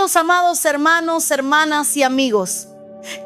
Bienvenidos, amados hermanos, hermanas y amigos.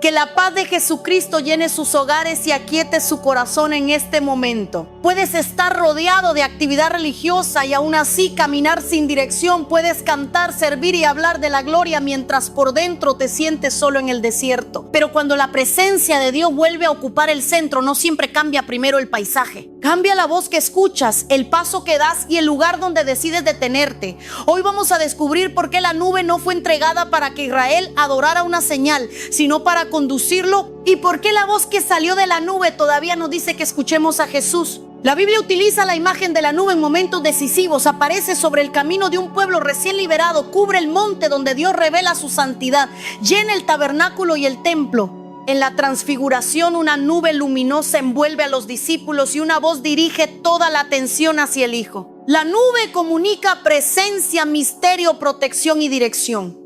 Que la paz de Jesucristo llene sus hogares y aquiete su corazón en este momento. Puedes estar rodeado de actividad religiosa y aún así caminar sin dirección. Puedes cantar, servir y hablar de la gloria mientras por dentro te sientes solo en el desierto. Pero cuando la presencia de Dios vuelve a ocupar el centro, no siempre cambia primero el paisaje. Cambia la voz que escuchas, el paso que das y el lugar donde decides detenerte. Hoy vamos a descubrir por qué la nube no fue entregada para que Israel adorara una señal, sino para conducirlo, y por qué la voz que salió de la nube todavía nos dice que escuchemos a Jesús. La Biblia utiliza la imagen de la nube en momentos decisivos. Aparece sobre el camino de un pueblo recién liberado, cubre el monte donde Dios revela su santidad, llena el tabernáculo y el templo. En la transfiguración, una nube luminosa envuelve a los discípulos y una voz dirige toda la atención hacia el Hijo. La nube comunica presencia, misterio, protección y dirección.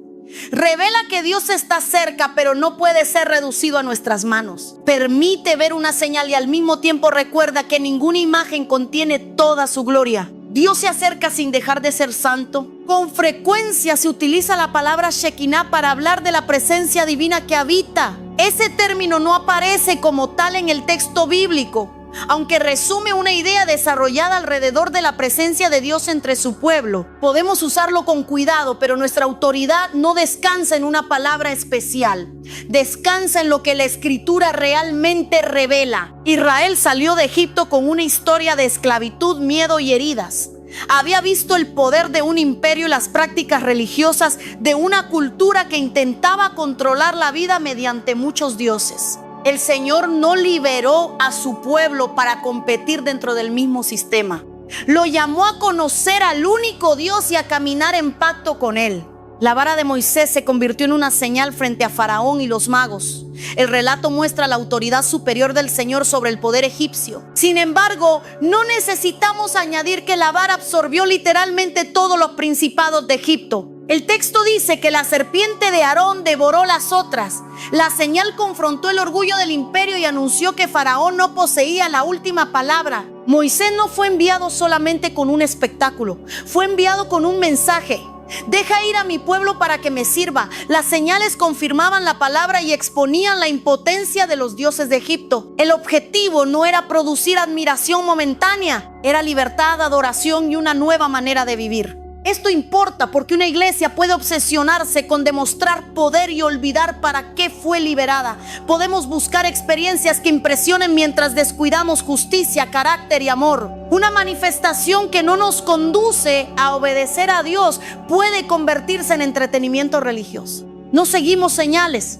Revela que Dios está cerca, pero no puede ser reducido a nuestras manos. Permite ver una señal y al mismo tiempo recuerda que ninguna imagen contiene toda su gloria. Dios se acerca sin dejar de ser santo. Con frecuencia se utiliza la palabra Shekinah para hablar de la presencia divina que habita. Ese término no aparece como tal en el texto bíblico, aunque resume una idea desarrollada alrededor de la presencia de Dios entre su pueblo. Podemos usarlo con cuidado, pero nuestra autoridad no descansa en una palabra especial. Descansa en lo que la Escritura realmente revela. Israel salió de Egipto con una historia de esclavitud, miedo y heridas. Había visto el poder de un imperio y las prácticas religiosas de una cultura que intentaba controlar la vida mediante muchos dioses. El Señor no liberó a su pueblo para competir dentro del mismo sistema. Lo llamó a conocer al único Dios y a caminar en pacto con Él. La vara de Moisés se convirtió en una señal frente a Faraón y los magos. El relato muestra la autoridad superior del Señor sobre el poder egipcio. Sin embargo, no necesitamos añadir que la vara absorbió literalmente todos los principados de Egipto. El texto dice que la serpiente de Aarón devoró las otras. La señal confrontó el orgullo del imperio y anunció que Faraón no poseía la última palabra. Moisés no fue enviado solamente con un espectáculo, fue enviado con un mensaje. Deja ir a mi pueblo para que me sirva. Las señales confirmaban la palabra y exponían la impotencia de los dioses de Egipto. El objetivo no era producir admiración momentánea, era libertad, adoración y una nueva manera de vivir. Esto importa porque una iglesia puede obsesionarse con demostrar poder y olvidar para qué fue liberada. Podemos buscar experiencias que impresionen mientras descuidamos justicia, carácter y amor. Una manifestación que no nos conduce a obedecer a Dios puede convertirse en entretenimiento religioso. No seguimos señales,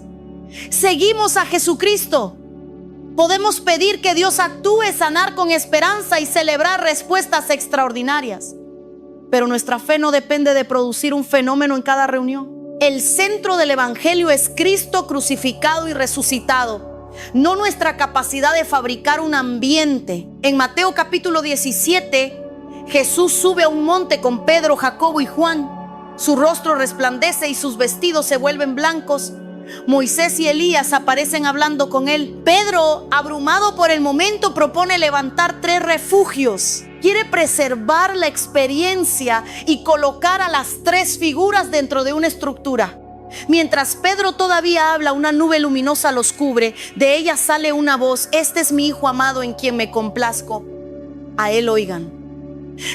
seguimos a Jesucristo. Podemos pedir que Dios actúe, sanar con esperanza y celebrar respuestas extraordinarias. Pero nuestra fe no depende de producir un fenómeno en cada reunión. El centro del evangelio es Cristo crucificado y resucitado, no nuestra capacidad de fabricar un ambiente. En Mateo capítulo 17, Jesús sube a un monte con Pedro, Jacobo y Juan. Su rostro resplandece y sus vestidos se vuelven blancos. Moisés y Elías aparecen hablando con él. Pedro, abrumado por el momento, propone levantar 3 refugios. Quiere preservar la experiencia y colocar a las 3 figuras dentro de una estructura. Mientras Pedro todavía habla, una nube luminosa los cubre. De ella sale una voz: este es mi Hijo amado en quien me complazco. A él oigan.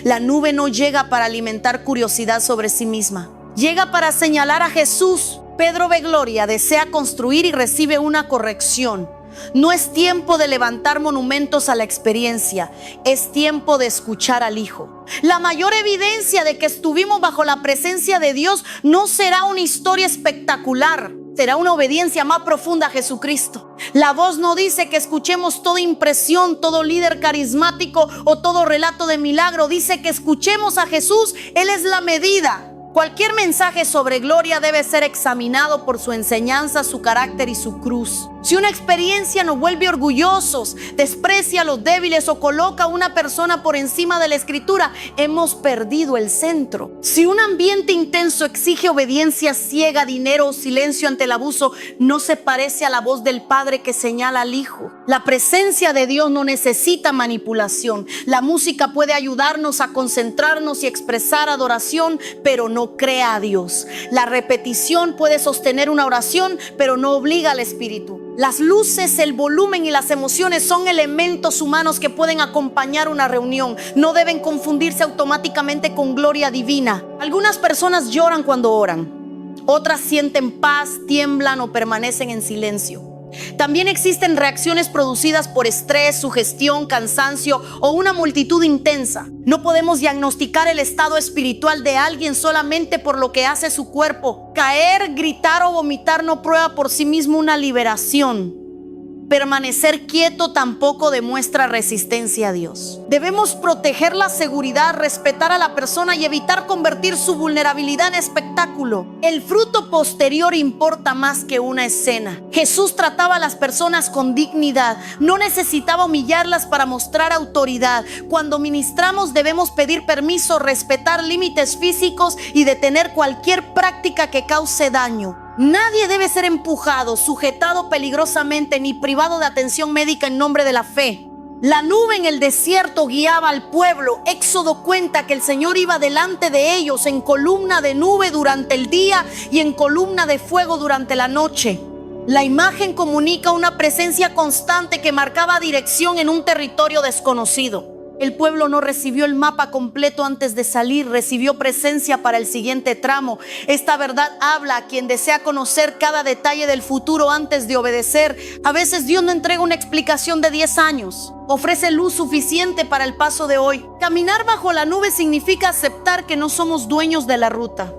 La nube no llega para alimentar curiosidad sobre sí misma. Llega para señalar a Jesús. Pedro ve gloria, desea construir y recibe una corrección. No es tiempo de levantar monumentos a la experiencia, es tiempo de escuchar al Hijo. La mayor evidencia de que estuvimos bajo la presencia de Dios no será una historia espectacular, será una obediencia más profunda a Jesucristo. La voz no dice que escuchemos toda impresión, todo líder carismático o todo relato de milagro. Dice que escuchemos a Jesús, Él es la medida. Cualquier mensaje sobre gloria debe ser examinado por su enseñanza, su carácter y su cruz. Si una experiencia nos vuelve orgullosos, desprecia a los débiles o coloca a una persona por encima de la escritura, hemos perdido el centro. Si un ambiente intenso exige obediencia ciega, dinero o silencio ante el abuso, no se parece a la voz del Padre que señala al Hijo. La presencia de Dios no necesita manipulación. La música puede ayudarnos a concentrarnos y expresar adoración, pero no crea a Dios. La repetición puede sostener una oración, pero no obliga al espíritu. Las luces, el volumen y las emociones son elementos humanos que pueden acompañar una reunión. No deben confundirse automáticamente con gloria divina. Algunas personas lloran cuando oran. Otras sienten paz, tiemblan o permanecen en silencio. También existen reacciones producidas por estrés, sugestión, cansancio o una multitud intensa. No podemos diagnosticar el estado espiritual de alguien solamente por lo que hace su cuerpo. Caer, gritar o vomitar no prueba por sí mismo una liberación. Permanecer quieto tampoco demuestra resistencia a Dios. Debemos proteger la seguridad, respetar a la persona y evitar convertir su vulnerabilidad en espectáculo. El fruto posterior importa más que una escena. Jesús trataba a las personas con dignidad. No necesitaba humillarlas para mostrar autoridad. Cuando ministramos debemos pedir permiso, respetar límites físicos y detener cualquier práctica que cause daño. Nadie debe ser empujado, sujetado peligrosamente ni privado de atención médica en nombre de la fe. La nube en el desierto guiaba al pueblo. Éxodo cuenta que el Señor iba delante de ellos en columna de nube durante el día y en columna de fuego durante la noche. La imagen comunica una presencia constante que marcaba dirección en un territorio desconocido. El pueblo no recibió el mapa completo antes de salir, recibió presencia para el siguiente tramo. Esta verdad habla a quien desea conocer cada detalle del futuro antes de obedecer. A veces Dios no entrega una explicación de 10 años. Ofrece luz suficiente para el paso de hoy. Caminar bajo la nube significa aceptar que no somos dueños de la ruta.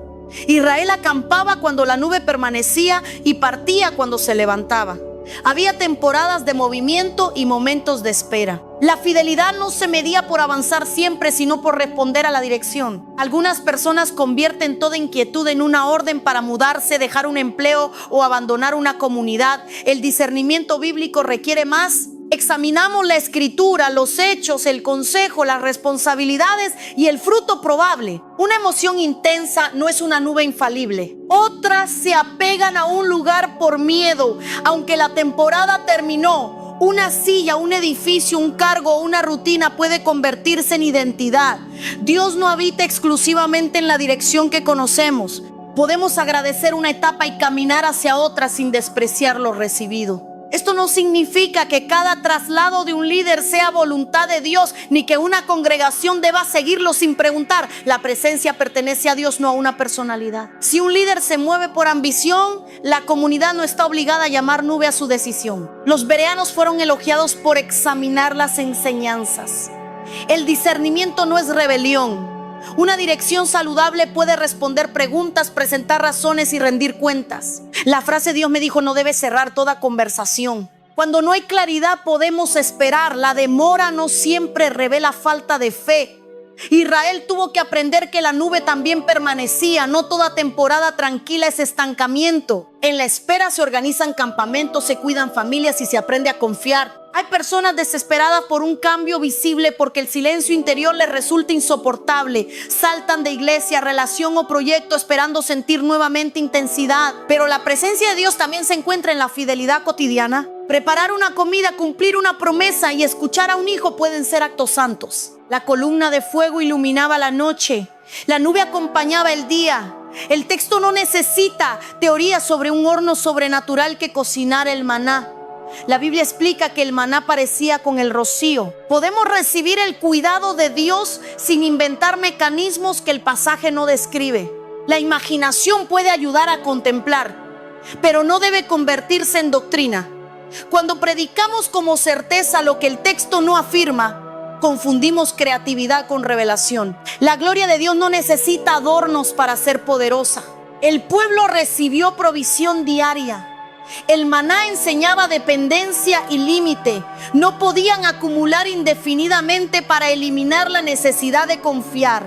Israel acampaba cuando la nube permanecía y partía cuando se levantaba. Había temporadas de movimiento y momentos de espera. La fidelidad no se medía por avanzar siempre, sino por responder a la dirección. Algunas personas convierten toda inquietud en una orden para mudarse, dejar un empleo o abandonar una comunidad. El discernimiento bíblico requiere más. Examinamos la escritura, los hechos, el consejo, las responsabilidades y el fruto probable. Una emoción intensa no es una nube infalible. Otras se apegan a un lugar por miedo. Aunque la temporada terminó, una silla, un edificio, un cargo, una rutina puede convertirse en identidad. Dios no habita exclusivamente en la dirección que conocemos. Podemos agradecer una etapa y caminar hacia otra sin despreciar lo recibido. Esto no significa que cada traslado de un líder sea voluntad de Dios, ni que una congregación deba seguirlo sin preguntar. La presencia pertenece a Dios, no a una personalidad. Si un líder se mueve por ambición, la comunidad no está obligada a llamar nube a su decisión. Los bereanos fueron elogiados por examinar las enseñanzas. El discernimiento no es rebelión. Una dirección saludable puede responder preguntas, presentar razones y rendir cuentas. La frase "Dios me dijo" no debe cerrar toda conversación. Cuando no hay claridad podemos esperar. La demora no siempre revela falta de fe. Israel tuvo que aprender que la nube también permanecía. No toda temporada tranquila es estancamiento. En la espera se organizan campamentos, se cuidan familias y se aprende a confiar. Hay personas desesperadas por un cambio visible porque el silencio interior les resulta insoportable. Saltan de iglesia, relación o proyecto esperando sentir nuevamente intensidad. Pero la presencia de Dios también se encuentra en la fidelidad cotidiana. Preparar una comida, cumplir una promesa y escuchar a un hijo pueden ser actos santos. La columna de fuego iluminaba la noche. La nube acompañaba el día. El texto no necesita teorías sobre un horno sobrenatural que cocinara el maná. La Biblia explica que el maná parecía con el rocío. Podemos recibir el cuidado de Dios sin inventar mecanismos que el pasaje no describe. La imaginación puede ayudar a contemplar, pero no debe convertirse en doctrina. Cuando predicamos como certeza lo que el texto no afirma, confundimos creatividad con revelación. La gloria de Dios no necesita adornos para ser poderosa. El pueblo recibió provisión diaria. El maná enseñaba dependencia y límite. No podían acumular indefinidamente para eliminar la necesidad de confiar.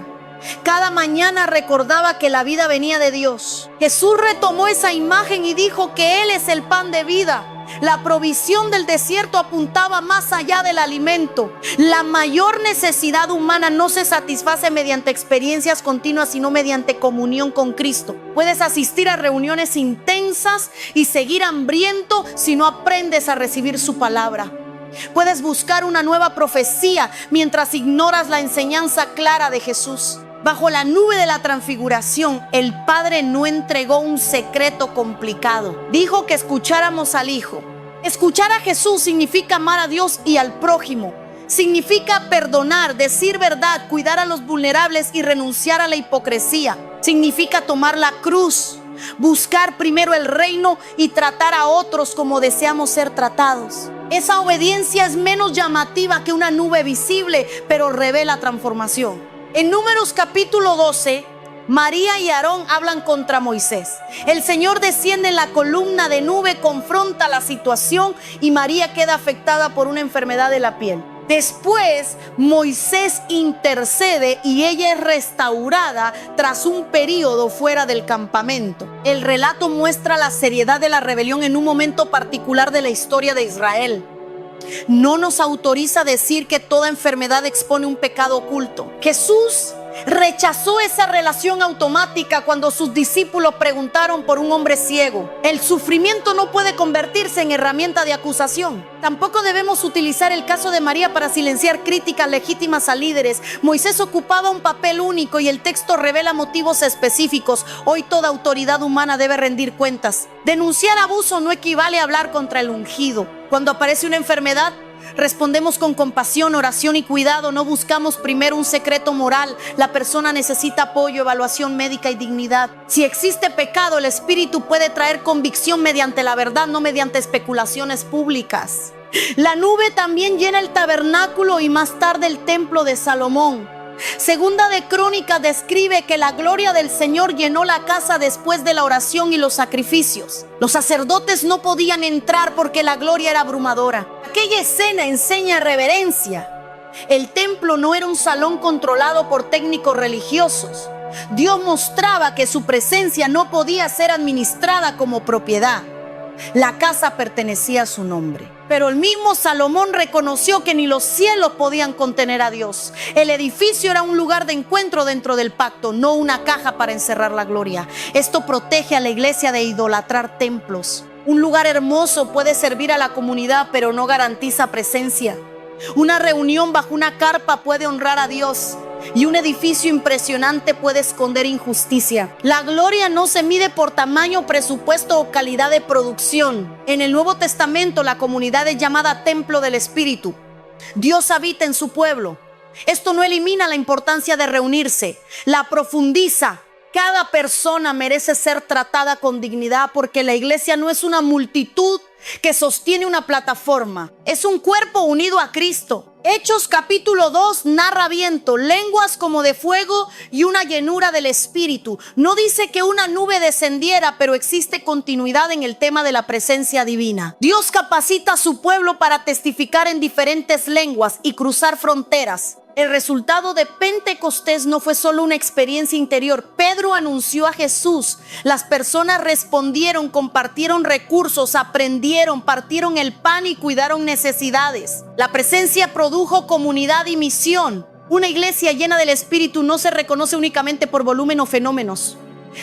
Cada mañana recordaba que la vida venía de Dios. Jesús retomó esa imagen y dijo que Él es el pan de vida. La provisión del desierto apuntaba más allá del alimento. La mayor necesidad humana no se satisface mediante experiencias continuas, sino mediante comunión con Cristo. Puedes asistir a reuniones intensas y seguir hambriento si no aprendes a recibir su palabra. Puedes buscar una nueva profecía mientras ignoras la enseñanza clara de Jesús. Bajo la nube de la transfiguración, el Padre no entregó un secreto complicado. Dijo que escucháramos al Hijo. Escuchar a Jesús significa amar a Dios y al prójimo. Significa perdonar, decir verdad, cuidar a los vulnerables y renunciar a la hipocresía. Significa tomar la cruz, buscar primero el reino y tratar a otros como deseamos ser tratados. Esa obediencia es menos llamativa que una nube visible, pero revela transformación. En Números capítulo 12, María y Aarón hablan contra Moisés. El Señor desciende en la columna de nube, confronta la situación y María queda afectada por una enfermedad de la piel. Después, Moisés intercede y ella es restaurada tras un periodo fuera del campamento. El relato muestra la seriedad de la rebelión en un momento particular de la historia de Israel. No nos autoriza a decir que toda enfermedad expone un pecado oculto. Jesús rechazó esa relación automática cuando sus discípulos preguntaron por un hombre ciego. El sufrimiento no puede convertirse en herramienta de acusación. Tampoco debemos utilizar el caso de María para silenciar críticas legítimas a líderes. Moisés ocupaba un papel único y el texto revela motivos específicos. Hoy toda autoridad humana debe rendir cuentas. Denunciar abuso no equivale a hablar contra el ungido. Cuando aparece una enfermedad, respondemos con compasión, oración y cuidado. No buscamos primero un secreto moral. La persona necesita apoyo, evaluación médica y dignidad. Si existe pecado, el Espíritu puede traer convicción mediante la verdad, no mediante especulaciones públicas. La nube también llena el tabernáculo y más tarde el templo de Salomón. Segunda de Crónicas describe que la gloria del Señor llenó la casa después de la oración y los sacrificios. Los sacerdotes no podían entrar porque la gloria era abrumadora. Aquella escena enseña reverencia. El templo no era un salón controlado por técnicos religiosos. Dios mostraba que su presencia no podía ser administrada como propiedad. La casa pertenecía a su nombre. Pero el mismo Salomón reconoció que ni los cielos podían contener a Dios. El edificio era un lugar de encuentro dentro del pacto, no una caja para encerrar la gloria. Esto protege a la iglesia de idolatrar templos. Un lugar hermoso puede servir a la comunidad, pero no garantiza presencia. Una reunión bajo una carpa puede honrar a Dios, y un edificio impresionante puede esconder injusticia. La gloria no se mide por tamaño, presupuesto o calidad de producción. En el Nuevo Testamento, la comunidad es llamada Templo del Espíritu. Dios habita en su pueblo. Esto no elimina la importancia de reunirse, la profundiza. Cada persona merece ser tratada con dignidad, porque la iglesia no es una multitud que sostiene una plataforma. Es un cuerpo unido a Cristo. Hechos capítulo 2 narra viento, lenguas como de fuego y una llenura del Espíritu. No dice que una nube descendiera, pero existe continuidad en el tema de la presencia divina. Dios capacita a su pueblo para testificar en diferentes lenguas y cruzar fronteras. El resultado de Pentecostés no fue solo una experiencia interior. Pedro anunció a Jesús. Las personas respondieron, compartieron recursos, aprendieron, partieron el pan y cuidaron necesidades. La presencia produjo comunidad y misión. Una iglesia llena del Espíritu no se reconoce únicamente por volumen o fenómenos.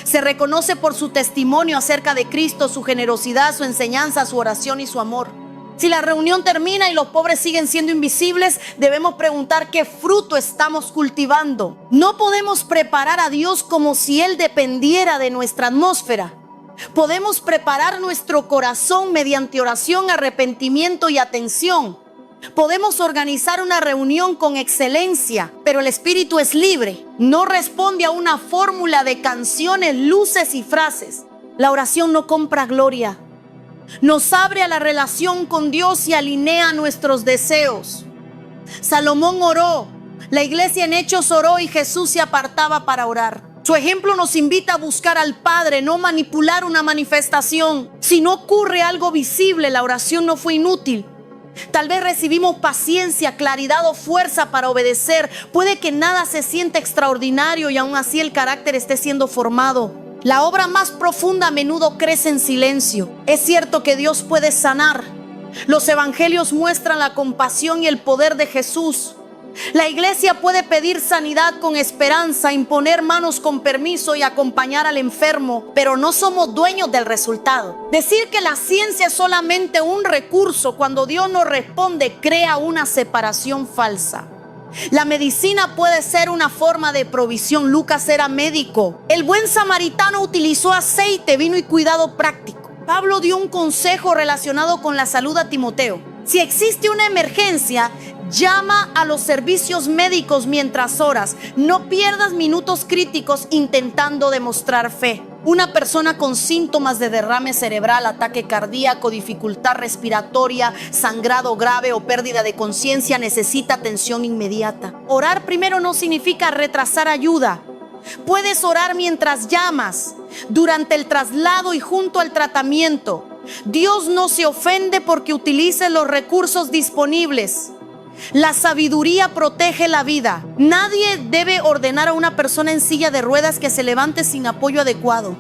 Se reconoce por su testimonio acerca de Cristo, su generosidad, su enseñanza, su oración y su amor. Si la reunión termina y los pobres siguen siendo invisibles, debemos preguntar qué fruto estamos cultivando. No podemos preparar a Dios como si Él dependiera de nuestra atmósfera. Podemos preparar nuestro corazón mediante oración, arrepentimiento y atención. Podemos organizar una reunión con excelencia, pero el Espíritu es libre. No responde a una fórmula de canciones, luces y frases. La oración no compra gloria. Nos abre a la relación con Dios y alinea nuestros deseos. Salomón oró, la iglesia en Hechos oró y Jesús se apartaba para orar. Su ejemplo nos invita a buscar al Padre, no manipular una manifestación. Si no ocurre algo visible, la oración no fue inútil. Tal vez recibimos paciencia, claridad o fuerza para obedecer. Puede que nada se sienta extraordinario y aún así el carácter esté siendo formado. La obra más profunda a menudo crece en silencio. Es cierto que Dios puede sanar. Los evangelios muestran la compasión y el poder de Jesús. La iglesia puede pedir sanidad con esperanza, imponer manos con permiso y acompañar al enfermo, pero no somos dueños del resultado. Decir que la ciencia es solamente un recurso cuando Dios nos responde crea una separación falsa. La medicina puede ser una forma de provisión. Lucas era médico. El buen samaritano utilizó aceite, vino y cuidado práctico. Pablo dio un consejo relacionado con la salud a Timoteo. Si existe una emergencia, llama a los servicios médicos mientras oras. No pierdas minutos críticos intentando demostrar fe. Una persona con síntomas de derrame cerebral, ataque cardíaco, dificultad respiratoria, sangrado grave o pérdida de conciencia necesita atención inmediata. Orar primero no significa retrasar ayuda. Puedes orar mientras llamas, durante el traslado y junto al tratamiento. Dios no se ofende porque utilice los recursos disponibles. La sabiduría protege la vida. Nadie debe ordenar a una persona en silla de ruedas que se levante sin apoyo adecuado.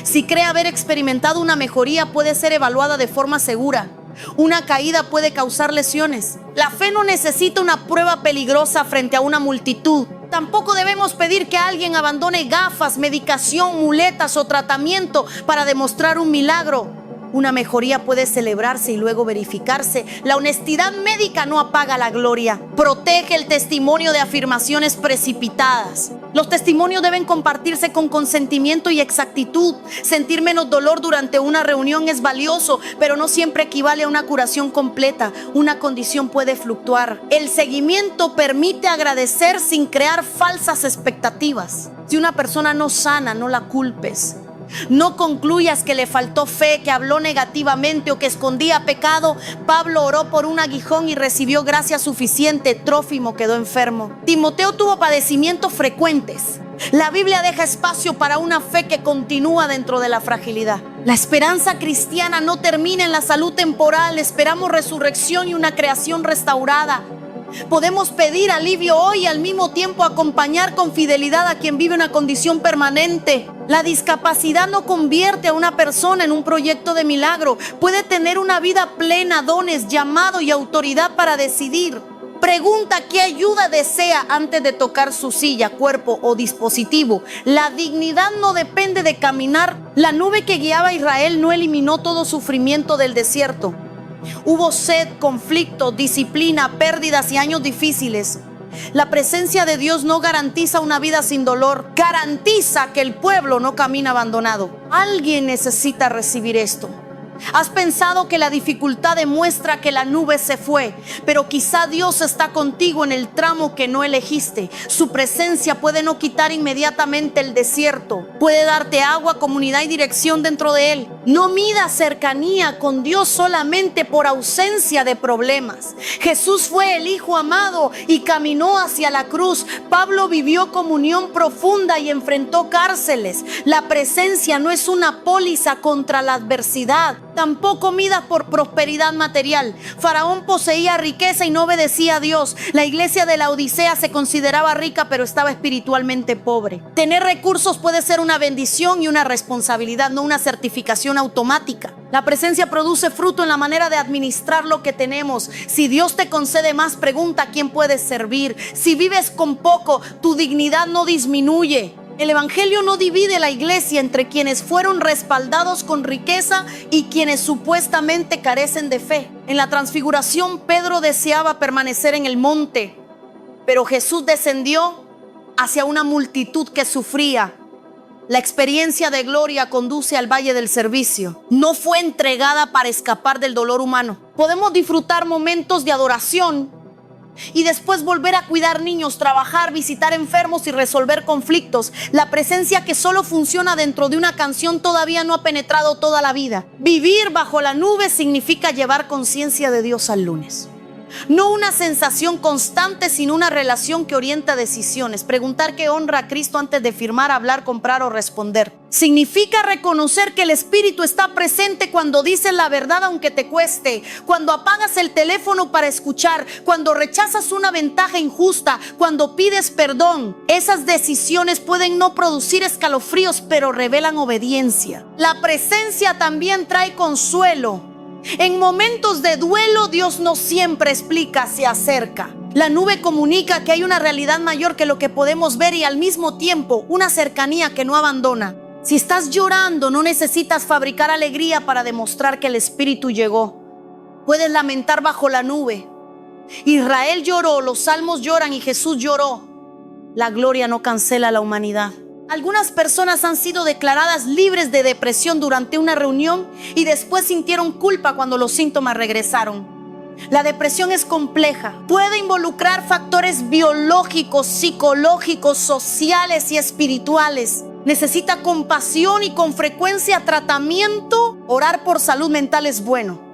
Si cree haber experimentado una mejoría, puede ser evaluada de forma segura. Una caída puede causar lesiones. La fe no necesita una prueba peligrosa frente a una multitud. Tampoco debemos pedir que alguien abandone gafas, medicación, muletas o tratamiento para demostrar un milagro. Una mejoría puede celebrarse y luego verificarse. La honestidad médica no apaga la gloria. Protege el testimonio de afirmaciones precipitadas. Los testimonios deben compartirse con consentimiento y exactitud. Sentir menos dolor durante una reunión es valioso, pero no siempre equivale a una curación completa. Una condición puede fluctuar. El seguimiento permite agradecer sin crear falsas expectativas. Si una persona no sana, no la culpes. No concluyas que le faltó fe, que habló negativamente o que escondía pecado. Pablo oró por un aguijón y recibió gracia suficiente. Trófimo quedó enfermo. Timoteo tuvo padecimientos frecuentes. La Biblia deja espacio para una fe que continúa dentro de la fragilidad. La esperanza cristiana no termina en la salud temporal. Esperamos resurrección y una creación restaurada. Podemos pedir alivio hoy y al mismo tiempo acompañar con fidelidad a quien vive una condición permanente. La discapacidad no convierte a una persona en un proyecto de milagro. Puede tener una vida plena, dones, llamado y autoridad para decidir. Pregunta qué ayuda desea antes de tocar su silla, cuerpo o dispositivo. La dignidad no depende de caminar. La nube que guiaba a Israel no eliminó todo sufrimiento del desierto. Hubo sed, conflicto, disciplina, pérdidas y años difíciles. La presencia de Dios no garantiza una vida sin dolor. Garantiza que el pueblo no camina abandonado. Alguien necesita recibir esto. Has pensado que la dificultad demuestra que la nube se fue, pero quizá Dios está contigo en el tramo que no elegiste. Su presencia puede no quitar inmediatamente el desierto. Puede darte agua, comunidad y dirección dentro de él. No midas cercanía con Dios solamente por ausencia de problemas. Jesús fue el Hijo amado y caminó hacia la cruz. Pablo vivió comunión profunda y enfrentó cárceles. La presencia no es una póliza contra la adversidad. Tampoco midas por prosperidad material. Faraón poseía riqueza y no obedecía a Dios. La iglesia de la Odisea se consideraba rica, pero estaba espiritualmente pobre. Tener recursos puede ser una bendición y una responsabilidad, no una certificación automática. La presencia produce fruto en la manera de administrar lo que tenemos. Si Dios te concede más, pregunta a quién puedes servir. Si vives con poco, tu dignidad no disminuye. El evangelio no divide la iglesia entre quienes fueron respaldados con riqueza y quienes supuestamente carecen de fe. En la transfiguración, Pedro deseaba permanecer en el monte, pero Jesús descendió hacia una multitud que sufría. La experiencia de gloria conduce al valle del servicio. No fue entregada para escapar del dolor humano. Podemos disfrutar momentos de adoración y después volver a cuidar niños, trabajar, visitar enfermos y resolver conflictos. La presencia que solo funciona dentro de una canción todavía no ha penetrado toda la vida. Vivir bajo la nube significa llevar conciencia de Dios al lunes. No una sensación constante, sino una relación que orienta decisiones. Preguntar qué honra a Cristo antes de firmar, hablar, comprar o responder. Significa reconocer que el Espíritu está presente cuando dices la verdad aunque te cueste, cuando apagas el teléfono para escuchar, cuando rechazas una ventaja injusta, cuando pides perdón. Esas decisiones pueden no producir escalofríos, pero revelan obediencia. La presencia también trae consuelo. En momentos de duelo, Dios no siempre explica, se acerca. La nube comunica que hay una realidad mayor que lo que podemos ver y al mismo tiempo una cercanía que no abandona. Si estás llorando, no necesitas fabricar alegría para demostrar que el Espíritu llegó. Puedes lamentar bajo la nube. Israel lloró, los salmos lloran y Jesús lloró. La gloria no cancela la humanidad. Algunas personas han sido declaradas libres de depresión durante una reunión y después sintieron culpa cuando los síntomas regresaron. La depresión es compleja. Puede involucrar factores biológicos, psicológicos, sociales y espirituales. Necesita compasión y con frecuencia tratamiento. Orar por salud mental es bueno.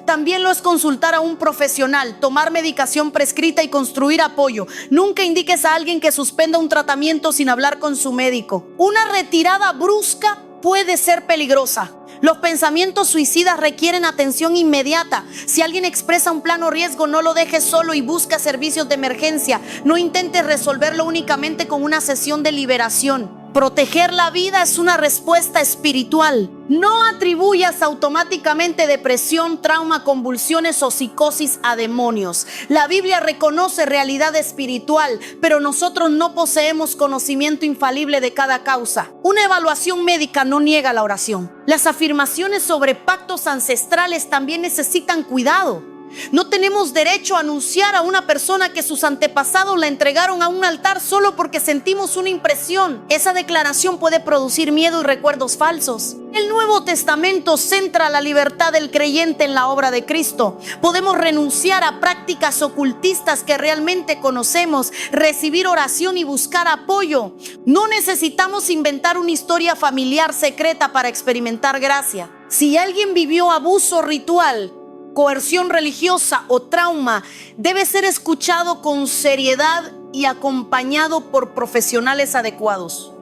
También lo es consultar a un profesional, tomar medicación prescrita y construir apoyo. Nunca indiques a alguien que suspenda un tratamiento sin hablar con su médico. Una retirada brusca puede ser peligrosa. Los pensamientos suicidas requieren atención inmediata. Si alguien expresa un plano riesgo, no lo dejes solo y busca servicios de emergencia. No intentes resolverlo únicamente con una sesión de liberación. Proteger la vida es una respuesta espiritual. No atribuyas automáticamente depresión, trauma, convulsiones o psicosis a demonios. La Biblia reconoce realidad espiritual, pero nosotros no poseemos conocimiento infalible de cada causa. Una evaluación médica no niega la oración. Las afirmaciones sobre pactos ancestrales también necesitan cuidado. No tenemos derecho a anunciar a una persona que sus antepasados la entregaron a un altar solo porque sentimos una impresión. Esa declaración puede producir miedo y recuerdos falsos. El Nuevo Testamento centra la libertad del creyente en la obra de Cristo. Podemos renunciar a prácticas ocultistas que realmente conocemos, recibir oración y buscar apoyo. No necesitamos inventar una historia familiar secreta para experimentar gracia. Si alguien vivió abuso ritual, coerción religiosa o trauma, debe ser escuchado con seriedad y acompañado por profesionales adecuados.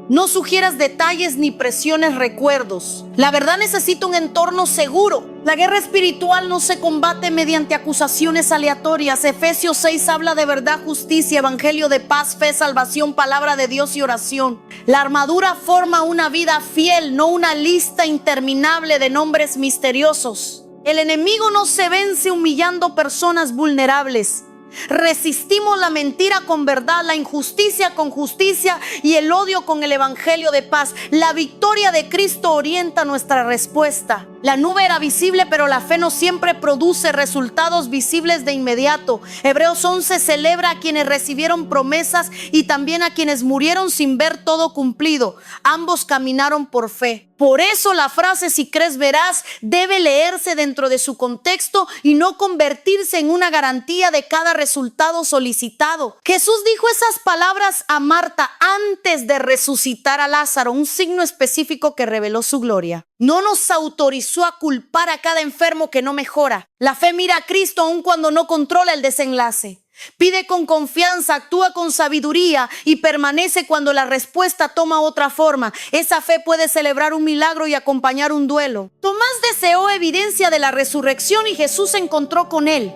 No sugieras detalles ni presiones recuerdos. La verdad necesita un entorno seguro. La guerra espiritual no se combate mediante acusaciones aleatorias. Efesios 6 habla de verdad, justicia, evangelio de paz, fe, salvación, palabra de Dios y oración. La armadura forma una vida fiel, no una lista interminable de nombres misteriosos. El enemigo no se vence humillando personas vulnerables. Resistimos la mentira con verdad, la injusticia con justicia y el odio con el evangelio de paz. La victoria de Cristo orienta nuestra respuesta. La nube era visible, pero la fe no siempre produce resultados visibles de inmediato. Hebreos 11 celebra a quienes recibieron promesas y también a quienes murieron sin ver todo cumplido. Ambos caminaron por fe. Por eso la frase "si crees verás" debe leerse dentro de su contexto y no convertirse en una garantía de cada resultado solicitado. Jesús dijo esas palabras a Marta antes de resucitar a Lázaro, un signo específico que reveló su gloria. No nos autorizó a culpar a cada enfermo que no mejora. La fe mira a Cristo aun cuando no controla el desenlace. Pide con confianza, actúa con sabiduría y permanece cuando la respuesta toma otra forma. Esa fe puede celebrar un milagro y acompañar un duelo. Tomás deseó evidencia de la resurrección y Jesús se encontró con él.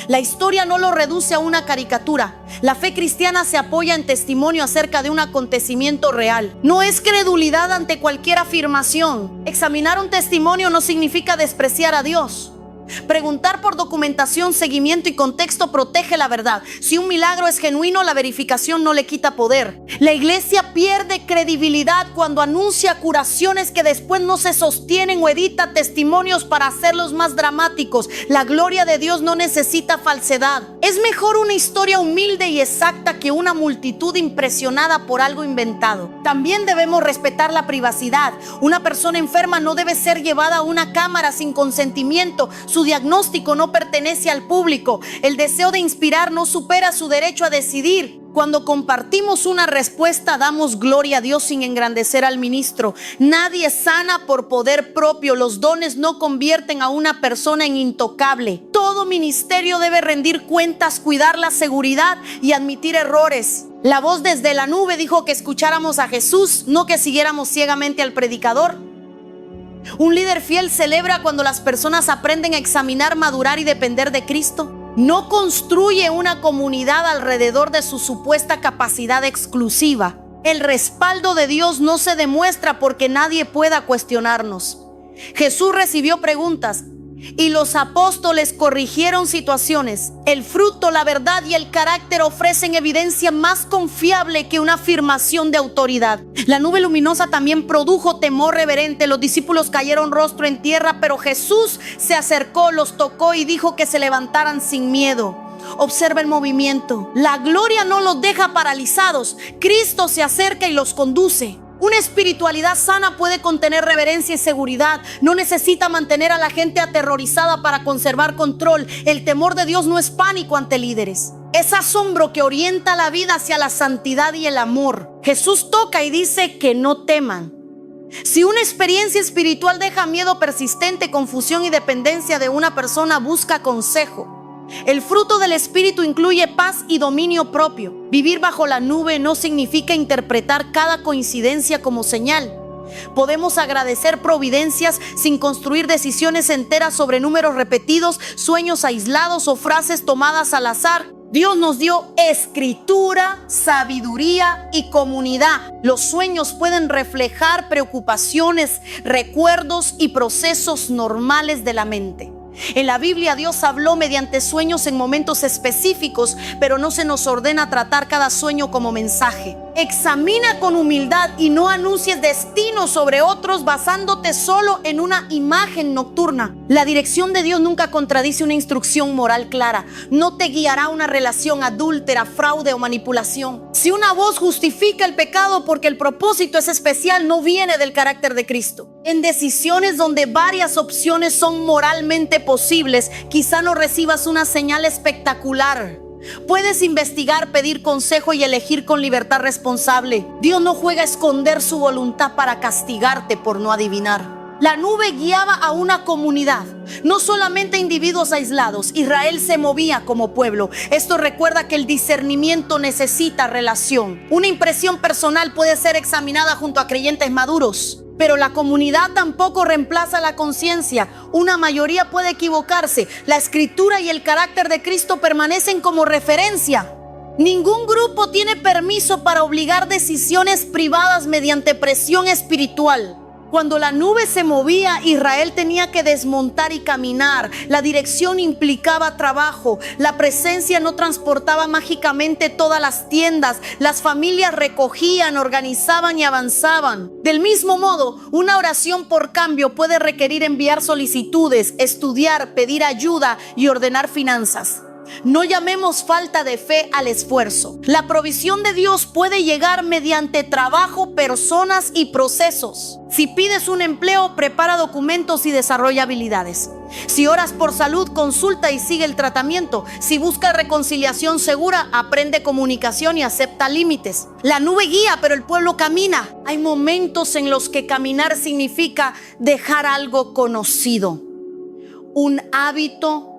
La historia no lo reduce a una caricatura. La fe cristiana se apoya en testimonio acerca de un acontecimiento real. No es credulidad ante cualquier afirmación. Examinar un testimonio no significa despreciar a Dios. Preguntar por documentación, seguimiento y contexto protege la verdad. Si un milagro es genuino, la verificación no le quita poder. La iglesia pierde credibilidad cuando anuncia curaciones que después no se sostienen o edita testimonios para hacerlos más dramáticos. La gloria de Dios no necesita falsedad. Es mejor una historia humilde y exacta que una multitud impresionada por algo inventado. También debemos respetar la privacidad. Una persona enferma no debe ser llevada a una cámara sin consentimiento. Su diagnóstico no pertenece al público. El deseo de inspirar no supera su derecho a decidir. Cuando compartimos una respuesta, damos gloria a Dios sin engrandecer al ministro. Nadie sana por poder propio. Los dones no convierten a una persona en intocable. Todo ministerio debe rendir cuentas, cuidar la seguridad y admitir errores. La voz desde la nube dijo que escucháramos a Jesús, no que siguiéramos ciegamente al predicador. Un líder fiel celebra cuando las personas aprenden a examinar, madurar y depender de Cristo. No construye una comunidad alrededor de su supuesta capacidad exclusiva. El respaldo de Dios no se demuestra porque nadie pueda cuestionarnos. Jesús recibió preguntas y los apóstoles corrigieron situaciones. El fruto, la verdad y el carácter ofrecen evidencia más confiable que una afirmación de autoridad. La nube luminosa también produjo temor reverente. Los discípulos cayeron rostro en tierra, pero Jesús se acercó, los tocó y dijo que se levantaran sin miedo. Observa el movimiento. La gloria no los deja paralizados. Cristo se acerca y los conduce. Una espiritualidad sana puede contener reverencia y seguridad. No necesita mantener a la gente aterrorizada para conservar control. El temor de Dios no es pánico ante líderes. Es asombro que orienta la vida hacia la santidad y el amor. Jesús toca y dice que no teman. Si una experiencia espiritual deja miedo persistente, confusión y dependencia de una persona, busca consejo. El fruto del Espíritu incluye paz y dominio propio. Vivir bajo la nube no significa interpretar cada coincidencia como señal. Podemos agradecer providencias sin construir decisiones enteras sobre números repetidos, sueños aislados o frases tomadas al azar. Dios nos dio escritura, sabiduría y comunidad. Los sueños pueden reflejar preocupaciones, recuerdos y procesos normales de la mente. En la Biblia Dios habló mediante sueños en momentos específicos, pero no se nos ordena tratar cada sueño como mensaje. Examina con humildad y no anuncies destinos sobre otros basándote solo en una imagen nocturna. La dirección de Dios nunca contradice una instrucción moral clara. No te guiará a una relación adúltera, fraude o manipulación. Si una voz justifica el pecado porque el propósito es especial, no viene del carácter de Cristo. En decisiones donde varias opciones son moralmente posibles, quizá no recibas una señal espectacular. Puedes investigar, pedir consejo y elegir con libertad responsable. Dios no juega a esconder su voluntad para castigarte por no adivinar. La nube guiaba a una comunidad, no solamente a individuos aislados. Israel se movía como pueblo. Esto recuerda que el discernimiento necesita relación. Una impresión personal puede ser examinada junto a creyentes maduros, pero la comunidad tampoco reemplaza la conciencia. Una mayoría puede equivocarse. La escritura y el carácter de Cristo permanecen como referencia. Ningún grupo tiene permiso para obligar decisiones privadas mediante presión espiritual. Cuando la nube se movía, Israel tenía que desmontar y caminar. La dirección implicaba trabajo. La presencia no transportaba mágicamente todas las tiendas. Las familias recogían, organizaban y avanzaban. Del mismo modo, una oración por cambio puede requerir enviar solicitudes, estudiar, pedir ayuda y ordenar finanzas. No llamemos falta de fe al esfuerzo. La provisión de Dios puede llegar mediante trabajo, personas y procesos. Si pides un empleo, prepara documentos y desarrolla habilidades. Si oras por salud, consulta y sigue el tratamiento. Si buscas reconciliación segura, aprende comunicación y acepta límites. La nube guía, pero el pueblo camina. Hay momentos en los que caminar significa dejar algo conocido, un hábito,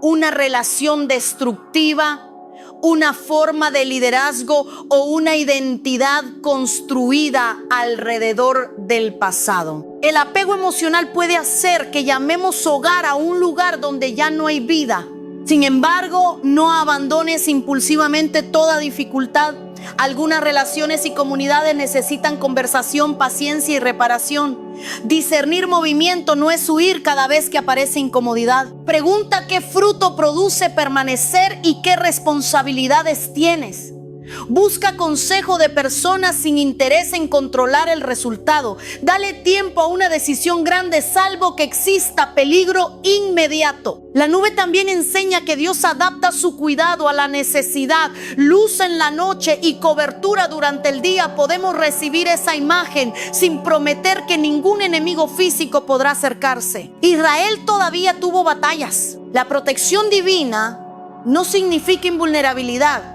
una relación destructiva, una forma de liderazgo o una identidad construida alrededor del pasado. El apego emocional puede hacer que llamemos hogar a un lugar donde ya no hay vida. Sin embargo, no abandones impulsivamente toda dificultad. Algunas relaciones y comunidades necesitan conversación, paciencia y reparación. Discernir movimiento no es huir cada vez que aparece incomodidad. Pregunta qué fruto produce permanecer y qué responsabilidades tienes. Busca consejo de personas sin interés en controlar el resultado. Dale tiempo a una decisión grande, salvo que exista peligro inmediato. La nube también enseña que Dios adapta su cuidado a la necesidad. Luz en la noche y cobertura durante el día. Podemos recibir esa imagen sin prometer que ningún enemigo físico podrá acercarse. Israel todavía tuvo batallas. La protección divina no significa invulnerabilidad.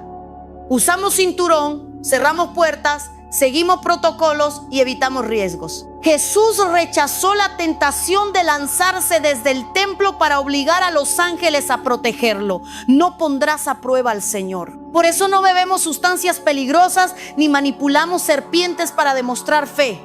Usamos cinturón, cerramos puertas, seguimos protocolos y evitamos riesgos. Jesús rechazó la tentación de lanzarse desde el templo para obligar a los ángeles a protegerlo. No pondrás a prueba al Señor. Por eso no bebemos sustancias peligrosas ni manipulamos serpientes para demostrar fe.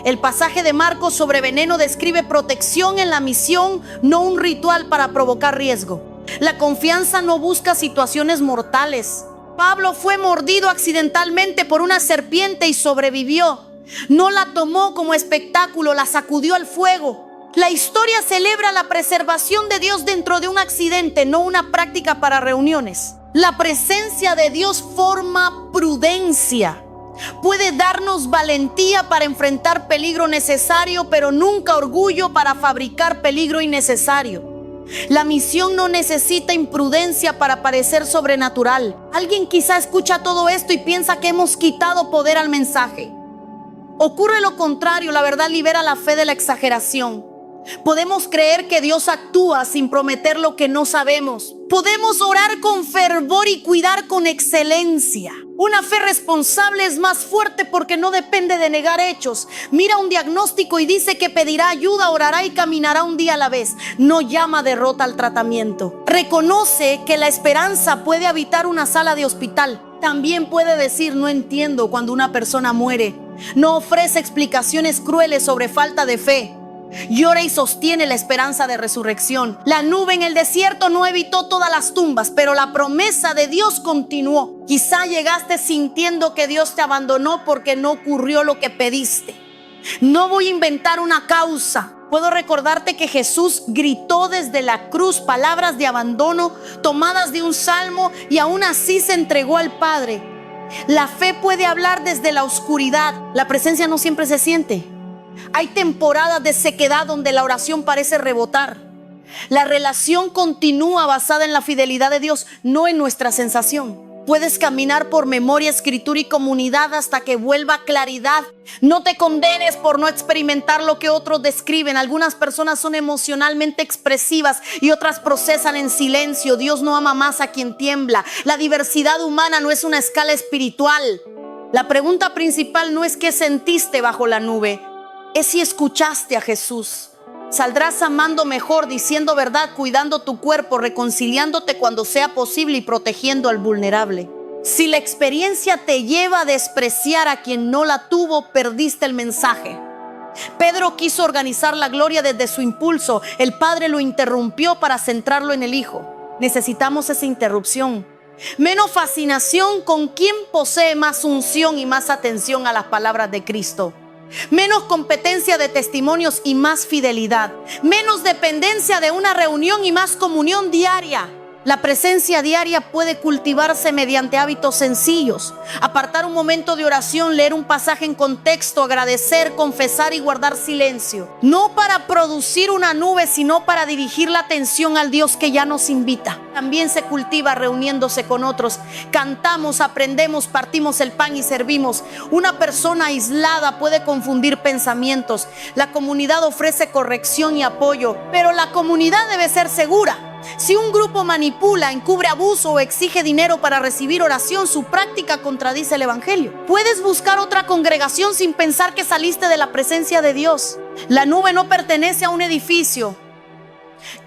El pasaje de Marcos sobre veneno describe protección en la misión, no un ritual para provocar riesgo. La confianza no busca situaciones mortales. Pablo fue mordido accidentalmente por una serpiente y sobrevivió. No la tomó como espectáculo, la sacudió al fuego. La historia celebra la preservación de Dios dentro de un accidente, no una práctica para reuniones. La presencia de Dios forma prudencia. Puede darnos valentía para enfrentar peligro necesario, pero nunca orgullo para fabricar peligro innecesario. La misión no necesita imprudencia para parecer sobrenatural. Alguien quizá escucha todo esto y piensa que hemos quitado poder al mensaje. Ocurre lo contrario, la verdad libera la fe de la exageración. Podemos creer que Dios actúa sin prometer lo que no sabemos. Podemos orar con fervor y cuidar con excelencia. Una fe responsable es más fuerte porque no depende de negar hechos. Mira un diagnóstico y dice que pedirá ayuda, orará y caminará un día a la vez. No llama derrota al tratamiento. Reconoce que la esperanza puede habitar una sala de hospital. También puede decir no entiendo cuando una persona muere. No ofrece explicaciones crueles sobre falta de fe. Llora y sostiene la esperanza de resurrección. La nube en el desierto no evitó todas las tumbas, pero la promesa de Dios continuó. Quizá llegaste sintiendo que Dios te abandonó porque no ocurrió lo que pediste. No voy a inventar una causa. Puedo recordarte que Jesús gritó desde la cruz palabras de abandono tomadas de un salmo y aún así se entregó al Padre. La fe puede hablar desde la oscuridad. La presencia no siempre se siente. Hay temporadas de sequedad donde la oración parece rebotar. La relación continúa basada en la fidelidad de Dios, no en nuestra sensación. Puedes caminar por memoria, escritura y comunidad hasta que vuelva claridad. No te condenes por no experimentar lo que otros describen. Algunas personas son emocionalmente expresivas y otras procesan en silencio. Dios no ama más a quien tiembla. La diversidad humana no es una escala espiritual. La pregunta principal no es qué sentiste bajo la nube, es si escuchaste a Jesús. Saldrás amando mejor, diciendo verdad, cuidando tu cuerpo, reconciliándote cuando sea posible y protegiendo al vulnerable. Si la experiencia te lleva a despreciar a quien no la tuvo, perdiste el mensaje. Pedro quiso organizar la gloria desde su impulso. El Padre lo interrumpió para centrarlo en el Hijo. Necesitamos esa interrupción. Menos fascinación con quien posee más unción y más atención a las palabras de Cristo. Menos competencia de testimonios y más fidelidad. Menos dependencia de una reunión y más comunión diaria. La presencia diaria puede cultivarse mediante hábitos sencillos. Apartar un momento de oración, leer un pasaje en contexto, agradecer, confesar y guardar silencio. No para producir una nube, sino para dirigir la atención al Dios que ya nos invita. También se cultiva reuniéndose con otros. Cantamos, aprendemos, partimos el pan y servimos. Una persona aislada puede confundir pensamientos. La comunidad ofrece corrección y apoyo, pero la comunidad debe ser segura. Si un grupo manipula, encubre abuso o exige dinero para recibir oración, su práctica contradice el evangelio. Puedes buscar otra congregación sin pensar que saliste de la presencia de Dios. La nube no pertenece a un edificio.